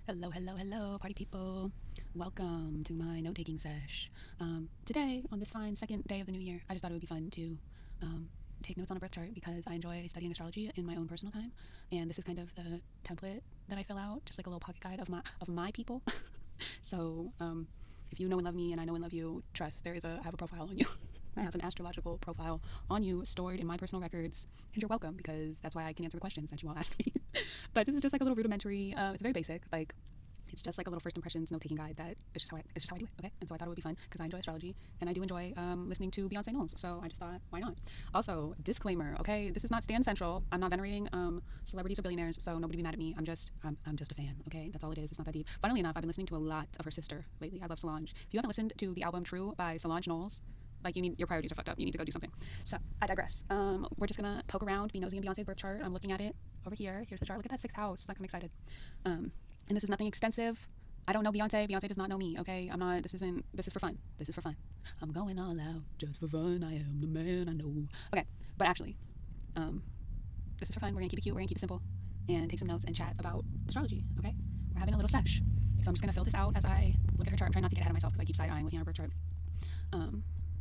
Hello, hello, hello, party people. Welcome to my note taking sesh. Today, on this fine second day of the new year, I just thought it would be fun to take notes on a birth chart because I enjoy studying astrology in my own personal time. And this is kind of the template that I fill out, just like a little pocket guide of my people. So, if you know and love me and I know and love you, trust I have a profile on you. I have an astrological profile on you stored in my personal records, and you're welcome because that's why I can answer the questions that you all ask me. But this is just like a little rudimentary. It's very basic. Like it's just like a little first impressions note taking guide. It's just how I do it. Okay, and so I thought it would be fun because I enjoy astrology and I do enjoy listening to Beyonce Knowles. So I just thought, why not? Also, disclaimer. Okay, this is not Stan Central. I'm not venerating celebrities or billionaires, so nobody be mad at me. I'm just a fan. Okay, that's all it is. It's not that deep. Funnily enough, I've been listening to a lot of her sister lately. I love Solange. If you haven't listened to the album True by Solange Knowles, like your priorities are fucked up. You need to go do something. So I digress. We're just gonna poke around, be nosy in Beyonce's birth chart. I'm looking at it over here. Here's the chart. Look at that sixth house. Like I'm excited. And this is nothing extensive. I don't know Beyonce. Beyonce does not know me. Okay, I'm not. This is for fun. This is for fun. I'm going all out just for fun. I am the man I know. Okay, but actually, this is for fun. We're gonna keep it cute. We're gonna keep it simple, and take some notes and chat about astrology. Okay, we're having a little sesh. So I'm just gonna fill this out as I look at her chart. I'm trying not to get ahead of myself because I keep side eyeing looking at her birth chart.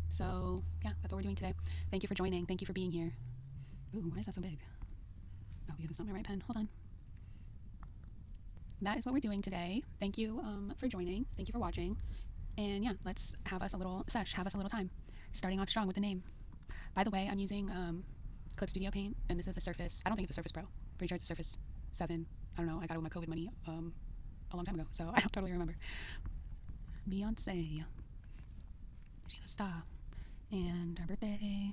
So yeah, that's what we're doing today. Thank you for joining. Thank you for being here. Ooh, why is that so big? Oh, because it's not my right pen. Hold on. That is what we're doing today. Thank you for joining. Thank you for watching. And yeah, let's have us a little sesh, have us a little time. Starting off strong with the name. By the way, I'm using Clip Studio Paint, and this is a Surface. I don't think it's a Surface Pro. Pretty sure it's a Surface 7. I don't know. I got it with my COVID money a long time ago, so I don't totally remember. Beyonce. She's a star. And her birthday,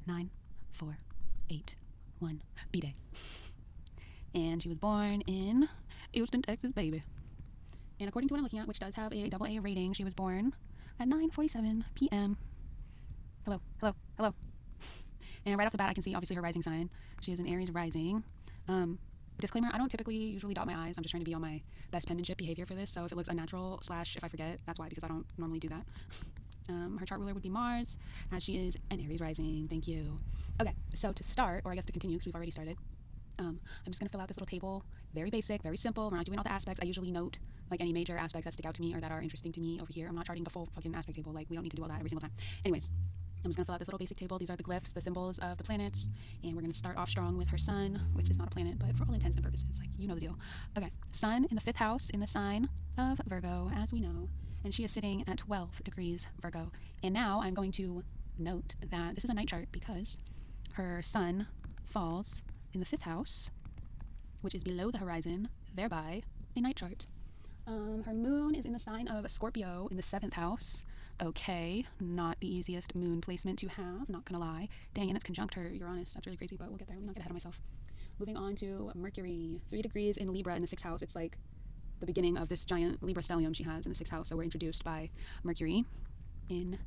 9481 B-Day. And she was born in Houston, Texas, baby. And according to what I'm looking at, which does have a AA rating, she was born at 9:47 p.m. Hello, hello, hello. And right off the bat, I can see obviously her rising sign. She is an Aries rising. Disclaimer, I don't typically usually dot my I's. I'm just trying to be on my best penmanship behavior for this. So if it looks unnatural / if I forget, that's why, because I don't normally do that. Her chart ruler would be Mars, as she is an Aries rising. Thank you. Okay, so to start, or I guess to continue, because we've already started, I'm just going to fill out this little table. Very basic, very simple. We're not doing all the aspects. I usually note like any major aspects that stick out to me or that are interesting to me over here. I'm not charting the full fucking aspect table. Like we don't need to do all that every single time. Anyways, I'm just going to fill out this little basic table. These are the glyphs, the symbols of the planets. And we're going to start off strong with her sun, which is not a planet, but for all intents and purposes, like you know the deal. Okay, sun in the 5th house in the sign of Virgo, as we know. And she is sitting at 12 degrees Virgo. And now I'm going to note that this is a night chart because her sun falls in the 5th house, which is below the horizon, thereby a night chart. Her moon is in the sign of Scorpio in the 7th house. Okay, not the easiest moon placement to have, not gonna lie. Dang, and it's conjunct her Uranus. That's really crazy, but we'll get there. Let me not get ahead of myself. Moving on to Mercury, 3 degrees in Libra in the 6th house. It's like the beginning of this giant Libra stellium she has in the 6th house. So we're introduced by Mercury in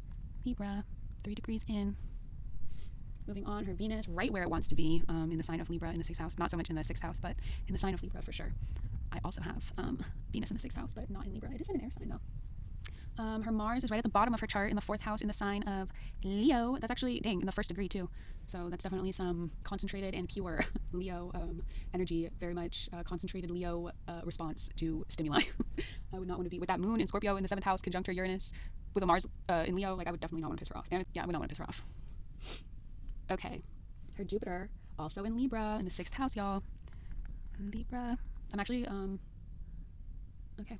Libra, 3 degrees in. Moving on, her Venus right where it wants to be, in the sign of Libra in the 6th house. Not so much in the 6th house, but in the sign of Libra for sure. I also have Venus in the 6th house, but not in Libra. It is in an air sign though. Her Mars is right at the bottom of her chart in the 4th house in the sign of Leo. That's actually, dang, in the 1st degree too. So that's definitely some concentrated and pure Leo energy. Very much concentrated Leo response to stimuli. I would not want to be with that moon in Scorpio in the 7th house, conjunct her Uranus, with a Mars in Leo. Like I would definitely not want to piss her off. And yeah, I would not want to piss her off. Okay, her Jupiter also in Libra in the 6th house, y'all. Libra. I'm actually okay.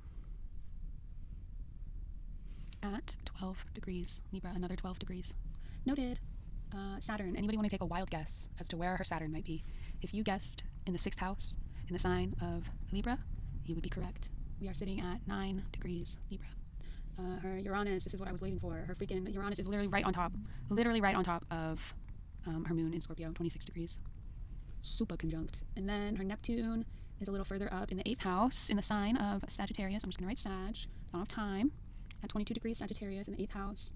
At 12 degrees Libra, another 12 degrees. Noted. Saturn. Anybody want to take a wild guess as to where her Saturn might be? If you guessed in the 6th house in the sign of Libra, you would be correct. We are sitting at 9 degrees Libra. Her Uranus, this is what I was waiting for. Her freaking Uranus is literally right on top of her moon in Scorpio, 26 degrees. Super conjunct. And then her Neptune is a little further up in the 8th house in the sign of Sagittarius. I'm just going to write Sag. Don't have time. At 22 degrees Sagittarius in the 8th house.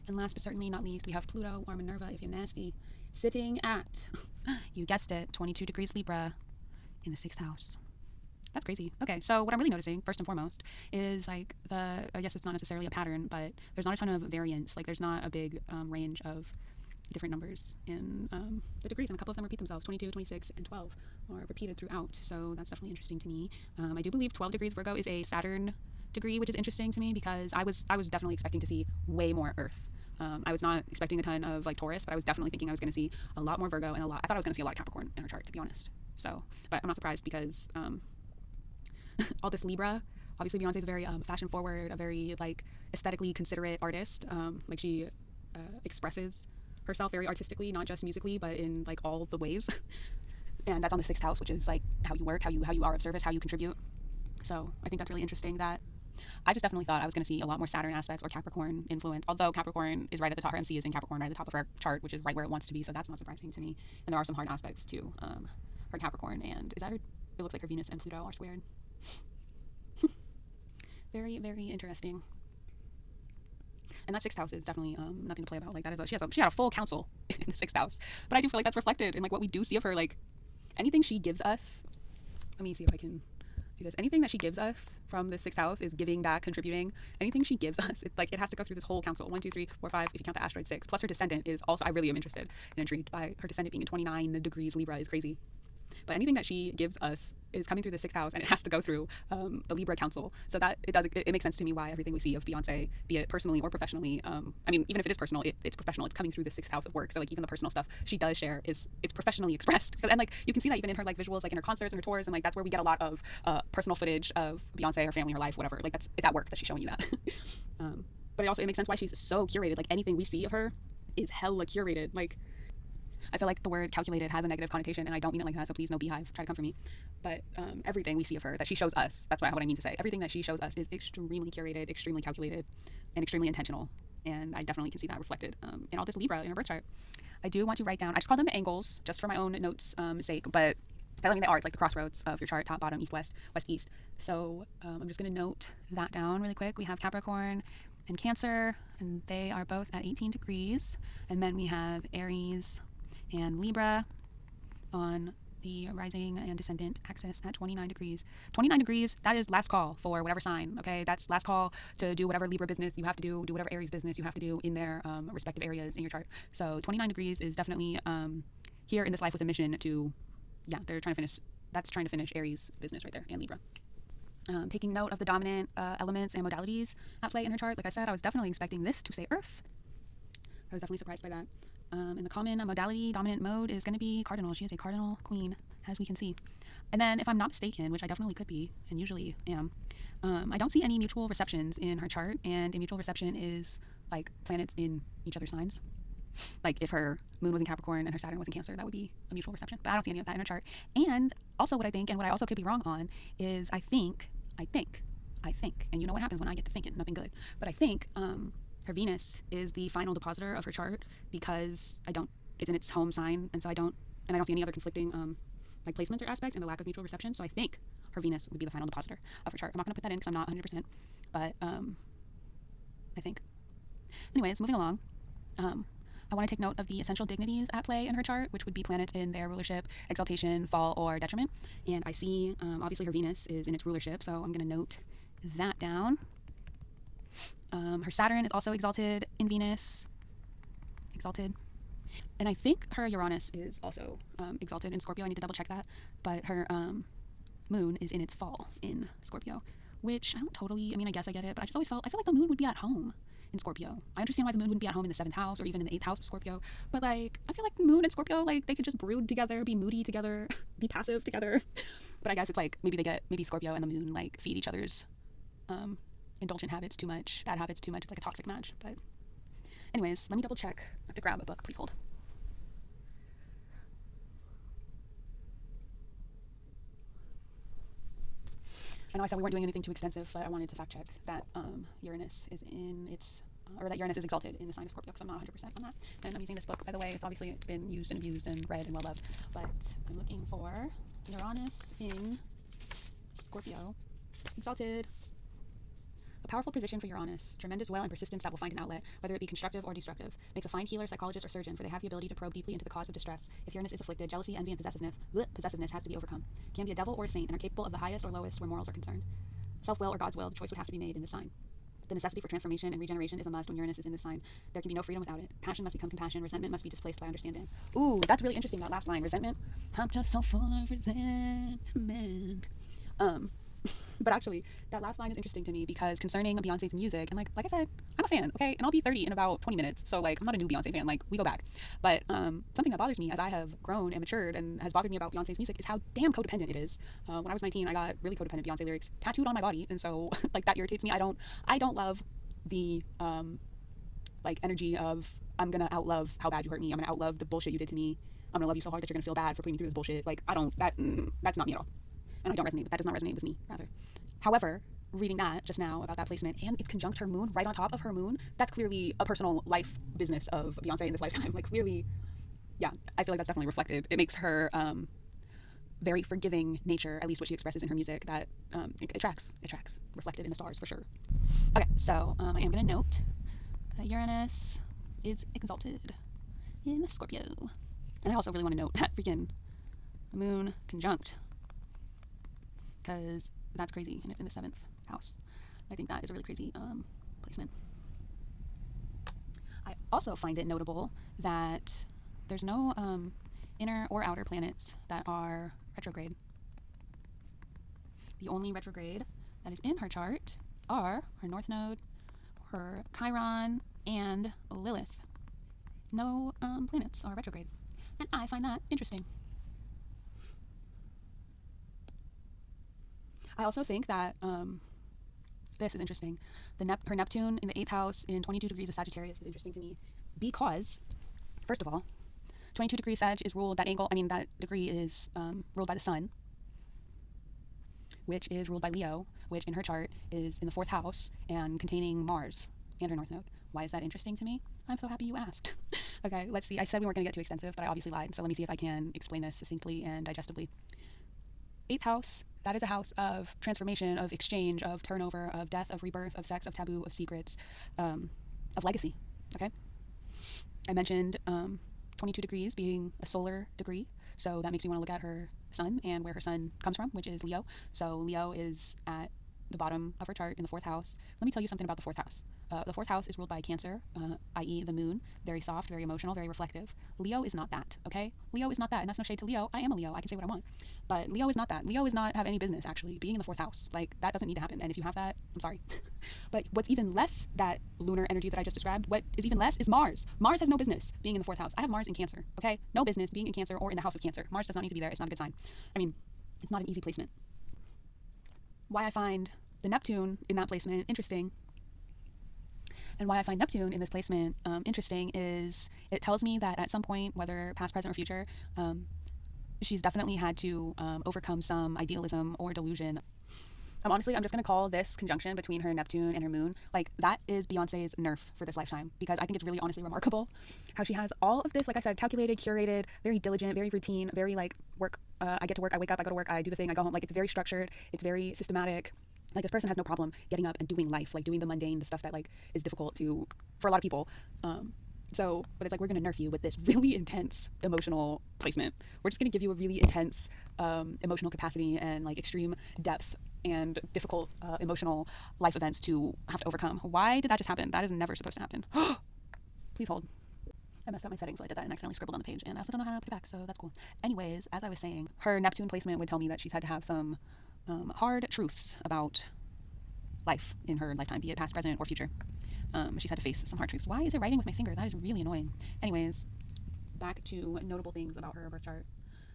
And last but certainly not least, we have Pluto, or Minerva if you're nasty, sitting at, you guessed it, 22 degrees Libra in the 6th house. That's crazy. Okay, so what I'm really noticing, first and foremost, is like I guess it's not necessarily a pattern, but there's not a ton of variance. Like there's not a big range of different numbers in the degrees, and a couple of them repeat themselves. 22, 26, and 12 are repeated throughout, so that's definitely interesting to me. I do believe 12 degrees Virgo is a Saturn degree, which is interesting to me because I was definitely expecting to see way more Earth. I was not expecting a ton of like Taurus, but I was definitely thinking I was going to see a lot more Virgo and I thought I was going to see a lot of Capricorn in her chart, to be honest. So, but I'm not surprised because all this Libra. Obviously, Beyonce is a very fashion forward, a very like aesthetically considerate artist. Like she expresses herself very artistically, not just musically, but in like all the ways. And that's on the 6th house, which is like how you work, how you are of service, how you contribute. So I think that's really interesting that I just definitely thought I was going to see a lot more Saturn aspects or Capricorn influence, although Capricorn is right at the top. Her MC is in Capricorn, right at the top of her chart, which is right where it wants to be, so that's not surprising to me. And there are some hard aspects to her Capricorn, and is that her? It looks like her Venus and Pluto are squared. Very, very interesting. And that 6th house is definitely nothing to play about. Like that is she had a full council in the 6th house, but I do feel like that's reflected in like what we do see of her. Like anything she gives us. Let me see if I can do this. Anything that she gives us from the 6th house is giving back, contributing. Anything she gives us, it's like it has to go through this whole council. 1, 2, 3, 4, 5. If you count the asteroid 6, plus her descendant is also. I really am interested and intrigued by her descendant being in 29 degrees Libra is crazy. But anything that she gives us is coming through the 6th house, and it has to go through the Libra Council. So that it makes sense to me why everything we see of Beyonce, be it personally or professionally, I mean, even if it is personal, it's professional. It's coming through the 6th house of work. So like even the personal stuff she does share it's professionally expressed, and like you can see that even in her like visuals, like in her concerts and her tours, and like that's where we get a lot of personal footage of Beyonce, her family, her life, whatever. Like it's at work that she's showing you that. But it makes sense why she's so curated. Like anything we see of her is hella curated. Like I feel like the word calculated has a negative connotation, and I don't mean it like that, so please no beehive try to come for me. But everything we see of her that she shows us, that's what I mean to say. Everything that she shows us is extremely curated, extremely calculated, and extremely intentional. And I definitely can see that reflected in all this Libra in her birth chart. I do want to write down, I just call them angles just for my own notes' sake, but I mean they are. It's like the crossroads of your chart, top, bottom, east, west, west, east. So I'm just going to note that down really quick. We have Capricorn and Cancer, and they are both at 18 degrees. And then we have Aries and Libra on the rising and descendant axis at 29 degrees. 29 degrees, that is last call for whatever sign, okay? That's last call to do whatever Libra business you have to do whatever Aries business you have to do in their respective areas in your chart. So 29 degrees is definitely here in this life with a mission to, they're trying to finish, that's trying to finish Aries business right there, and Libra. Taking note of the dominant elements and modalities at play in her chart. Like I said, I was definitely expecting this to say Earth. I was definitely surprised by that. And the common modality, dominant mode, is going to be cardinal. She is a cardinal queen, as we can see. And then, if I'm not mistaken, which I definitely could be, and usually am, I don't see any mutual receptions in her chart. And a mutual reception is like planets in each other's signs. Like if her moon was in Capricorn and her Saturn was in Cancer, that would be a mutual reception. But I don't see any of that in her chart. And also what I think, and what I also could be wrong on, is I think, and you know what happens when I get to thinking, nothing good. But I think her Venus is the final depositor of her chart because it's in its home sign, and so I don't see any other conflicting like placements or aspects and the lack of mutual reception. So I think her Venus would be the final depositor of her chart. I'm not going to put that in because I'm not 100%, but I think. Anyways, moving along. I want to take note of the essential dignities at play in her chart, which would be planets in their rulership, exaltation, fall, or detriment. And I see, obviously, her Venus is in its rulership, so I'm going to note that down. Her Saturn is also exalted in Venus. Exalted. And I think her Uranus is also exalted in Scorpio. I need to double check that. But her moon is in its fall in Scorpio, which I don't totally, I guess I get it, but I just always I feel like the moon would be at home in Scorpio. I understand why the moon wouldn't be at home in the 7th house or even in the 8th house of Scorpio, but like, I feel like the moon and Scorpio, like, they could just brood together, be moody together, be passive together. But I guess it's like, maybe Scorpio and the moon, like, feed each other's indulgent habits too much, bad habits too much. It's like a toxic match. But anyways, let me double check. I have to grab a book. Please hold. I know I said we weren't doing anything too extensive, but I wanted to fact check that Uranus is in its, or that Uranus is exalted in the sign of Scorpio, because I'm not 100% on that. And I'm using this book, by the way. It's obviously been used and abused and read and well loved, but I'm looking for Uranus in Scorpio, exalted. A powerful position for Uranus, tremendous will and persistence that will find an outlet, whether it be constructive or destructive. Makes a fine healer, psychologist, or surgeon, for they have the ability to probe deeply into the cause of distress. If Uranus is afflicted, jealousy, envy, and possessiveness has to be overcome. Can be a devil or a saint, and are capable of the highest or lowest where morals are concerned. Self-will or God's will, the choice would have to be made in the sign. The necessity for transformation and regeneration is a must when Uranus is in this sign. There can be no freedom without it. Passion must become compassion. Resentment must be displaced by understanding. Ooh, that's really interesting, that last line. Resentment. I'm just so full of resentment. But actually, that last line is interesting to me because concerning Beyonce's music, and like I said, I'm a fan, okay? And I'll be 30 in about 20 minutes, so like I'm not a new Beyonce fan. Like we go back. But something that bothers me as I have grown and matured and has bothered me about Beyonce's music is how damn codependent it is. When I was 19, I got really codependent Beyonce lyrics tattooed on my body, and so like that irritates me. I don't love the like energy of I'm gonna outlove how bad you hurt me. I'm gonna outlove the bullshit you did to me. I'm gonna love you so hard that you're gonna feel bad for putting me through this bullshit. Like I don't that's not me at all. And I don't resonate. That does not resonate with me, rather. However, reading that just now about that placement, and it's conjunct her moon right on top of her moon, that's clearly a personal life business of Beyonce in this lifetime. Like clearly, yeah, I feel like that's definitely reflected. It makes her very forgiving nature, at least what she expresses in her music, that it tracks reflected in the stars for sure. Okay, so I am going to note that Uranus is exalted in Scorpio. And I also really want to note that freaking moon conjunct, because that's crazy, and it's in the 7th house. I think that is a really crazy placement. I also find it notable that there's no inner or outer planets that are retrograde. The only retrograde that is in her chart are her North Node, her Chiron, and Lilith. No planets are retrograde, and I find that interesting. I also think that this is interesting. Her Neptune in the 8th house in 22 degrees of Sagittarius is interesting to me because, first of all, 22 degrees Sag is ruled, that degree is ruled by the sun, which is ruled by Leo, which in her chart is in the 4th house and containing Mars and her North Node. Why is that interesting to me? I'm so happy you asked. Okay, let's see. I said we weren't going to get too extensive, but I obviously lied, so let me see if I can explain this succinctly and digestibly. 8th house, that is a house of transformation, of exchange, of turnover, of death, of rebirth, of sex, of taboo, of secrets, of legacy, okay? I mentioned 22 degrees being a solar degree, so that makes me want to look at her sun and where her sun comes from, which is Leo. So Leo is at the bottom of her chart in the 4th house. Let me tell you something about the 4th house. The 4th house is ruled by Cancer, i.e. the moon, very soft, very emotional, very reflective. Leo is not that, okay? Leo is not that, and that's no shade to Leo. I am a Leo. I can say what I want. But Leo is not that. Leo is not have any business, actually, being in the 4th house. Like, that doesn't need to happen, and if you have that, I'm sorry. But what's even less that lunar energy that I just described, what is even less is Mars. Mars has no business being in the 4th house. I have Mars in Cancer, okay? No business being in Cancer or in the house of Cancer. Mars does not need to be there. It's not a good sign. I mean, it's not an easy placement. Why I find the Neptune in that placement interesting, and why I find Neptune in this placement interesting, is it tells me that at some point, whether past, present, or future, she's definitely had to overcome some idealism or delusion. Honestly, I'm just going to call this conjunction between her Neptune and her moon, like, that is Beyonce's nerf for this lifetime, because I think it's really honestly remarkable how she has all of this, like I said, calculated, curated, very diligent, very routine, very like work. I get to work, I wake up, I go to work, I do the thing, I go home. Like, it's very structured, it's very systematic. Like, this person has no problem getting up and doing life, like doing the mundane, the stuff that like is difficult for a lot of people. But it's like, we're going to nerf you with this really intense emotional placement. We're just going to give you a really intense emotional capacity and like extreme depth and difficult emotional life events to have to overcome. Why did that just happen? That is never supposed to happen. Please hold. I messed up my settings, so I did that and accidentally scribbled on the page, and I also don't know how to put it back, so that's cool. Anyways, as I was saying, her Neptune placement would tell me that she's had to have some hard truths about life in her lifetime, be it past, present, or future. She's had to face some hard truths. Why is it writing with my finger? That is really annoying. Anyways, back to notable things about her birth chart.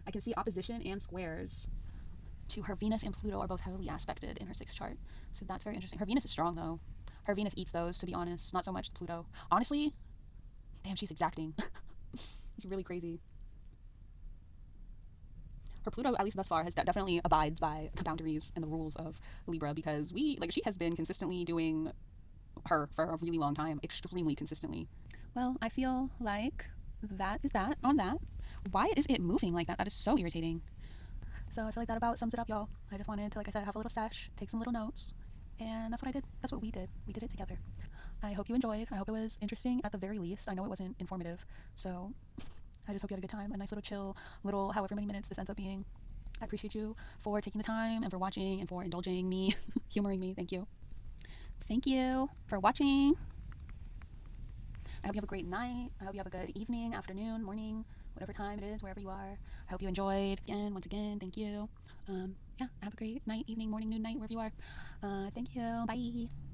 I can see opposition and squares to her Venus and Pluto are both heavily aspected in her 6th chart. So that's very interesting. Her Venus is strong, though. Her Venus eats those, to be honest. Not so much Pluto. Honestly, damn, she's exacting. It's really crazy. Her Pluto, at least thus far, has definitely abides by the boundaries and the rules of Libra, because she has been consistently doing her for a really long time, extremely consistently. Well, I feel like that is that on that. Why is it moving like that? That is so irritating. So I feel like that about sums it up, y'all. I just wanted to, like I said, have a little sesh, take some little notes, and that's what I did. That's what we did. We did it together. I hope you enjoyed. I hope it was interesting at the very least. I know it wasn't informative, so I just hope you had a good time. A nice little chill, little however many minutes this ends up being. I appreciate you for taking the time and for watching and for indulging me, humoring me. Thank you. thank you for watching. I hope you have a great night. I hope you have a good evening, afternoon, morning, whatever time it is, wherever you are. I hope you enjoyed. Again, once again, thank you. Yeah, have a great night, evening, morning, noon, night, wherever you are. Thank you. Bye.